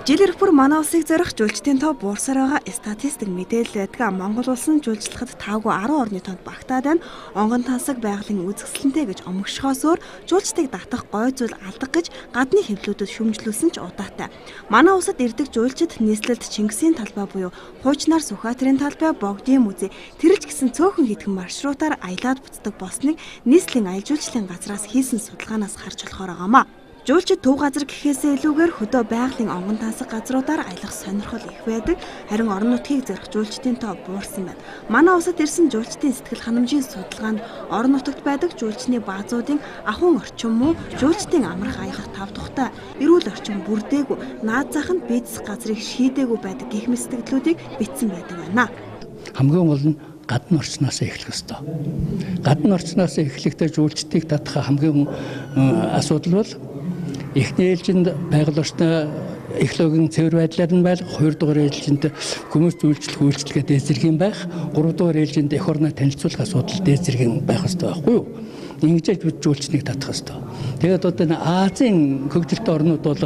Жил ирэх бүр манай улсыг зорих жуулчдын тоо буурсаар байгаа статистик мэдээлэл байдаг. Монгол улс нь жуулчлахад таагүй 10 орны тоонд багтаад байна. Онгон тансаг байгалийн үзэсгэлэнтэй гэж омгшихоос өөр жуулчдыг татах гой зүйл алдаг гэж гадны хэвлэлүүдэд шүмжлүүлсэн ч удаатай. Манай улсад ирдэг жуулчид нийслэлд Чингисийн талбай буюу хуучнаар Сүхбаатарын талбай, Богдын музей, тэрэлж гисэн цөөхөн хитгэн маршрутаар аялаад буцдаг болсныг нийслэлийн аялал жуулчлалын газраас хийсэн судалгаанаас харж болохоор байгаамаа. Жуулчид төв газар гэхээсээ илүүгээр хөдөө байгалийн онгон тансаг газруудаар аялах сонирхол их байдаг. Харин орон нутгийг зорих жуулчдын тоо буурсан байна. Манай улсад ирсэн жуулчдын сэтгэл ханамжийн судалгаанд орон нутагт байдаг жуулчны баазуудын ахуйн орчин муу, жуулчдын амрах аялах тав тухтай, эрүүл орчин бүрдээгүй, наад зах нь бийцэх газрыг шийдээгүй байдаг гэх мэт сэтгэлдлүүдийг битсэн байдаг байна. Хамгийн гол нь гадны орчноос эхлэх ёстой. Гадны орчноос эхлэхдээ жуулчдыг татах хамгийн асуудал бол эхний ээлжинд байгаль орчны эхлэгийн цэвэр байдлаар нь байх, хоёрдугаар ээлжинд хүмүүс үйлчлэх үйлчлэгээ дээзэрх юм байх, гуравдугаар ээлжинд эх орноо танилцуулах асуудал дээзэрх юм байх ёстой байхгүй юу? Ингэж бид жуулчныг татах ёстой. Тэгээд одоо энэ Азийн хөгжилтэй орнууд бол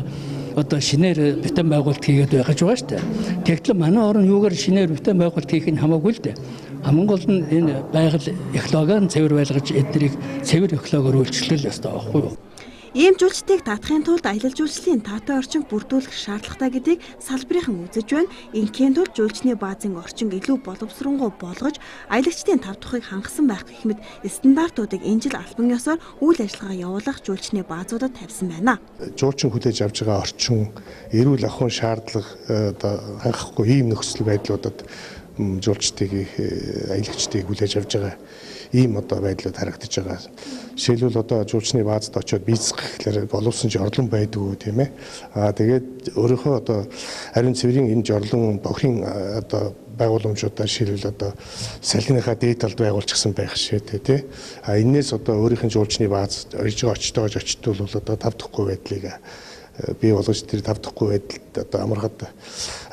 одоо шинээр битэн байгуулалт хийгээд байгаа шүү дээ. Тэгтэл манай орн юугаар шинээр битэн байгуулалт хийх нь хамаагүй л дээ. Хамгийн гол нь энэ байгаль экологийн цэвэр байлгаж эднийг цэвэр экологоор үйлчлэл ёстой байхгүй юу? Ийм жуулчдыг татахын тулд аялал жуулчлалын таатай орчинг бүрдүүлэх шаардлагатай гэдгийг салбарынхан үзэж байна. Инхийн тулд жуулчны баазын орчинг илүү боловсронгуй болгож, аялагчдын тав тухыг хангасан байх гэх мэт стандартуудыг энэ жил албан ёсоор үйл ажиллагаа явуулах жуулчны баазуудад тавьсан байна. Жуулчин хүлээж авч байгаа орчин, эрүүл ахуйн шаардлага одоо хангахгүй ийм нөхцөл байдлуудад жуулчдыг аялагчдыг хүлээж авч байгаа ийм одоо байдлууд харагдаж байгаа. Жишээлбэл одоо жуулчны баазд очиод бийцэх гэхлээр боловсон жорлон байдгүй тийм ээ. Тэгээд өөрийнхөө одоо ариун цэврийн энэ жорлон бохирын одоо байгууламжуудаа жишээлбэл одоо салхиныхаа дээд талд байгуулчихсан байх шээ тий. Энээс одоо өөрийнх нь жуулчны бааз орж байгаа очтойгож очтвол одоо тавдахгүй байдлыг бий болгож тэр тавдахгүй байдалд одоо амархад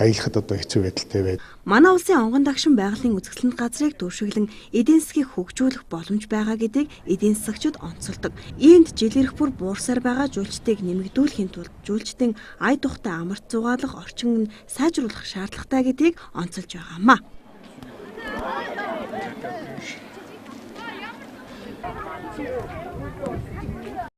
аялахад одоо хэцүү байдалтай байд. Манай улсын онгон дагшин байгалийн үзэсгэлэнт газрыг дүүшиглэн эдийн засгийг хөгжүүлэх боломж байгаа гэдгийг эдийн засагчид онцолдог. Иймд жил ирэх бүр буурсаар байгаа жуулчдыг нэмэгдүүлэхийн тулд жуулчдын ая тухтай амарт зугаалах орчин нь сайжруулах шаардлагатай гэдгийг онцолж байгаамаа.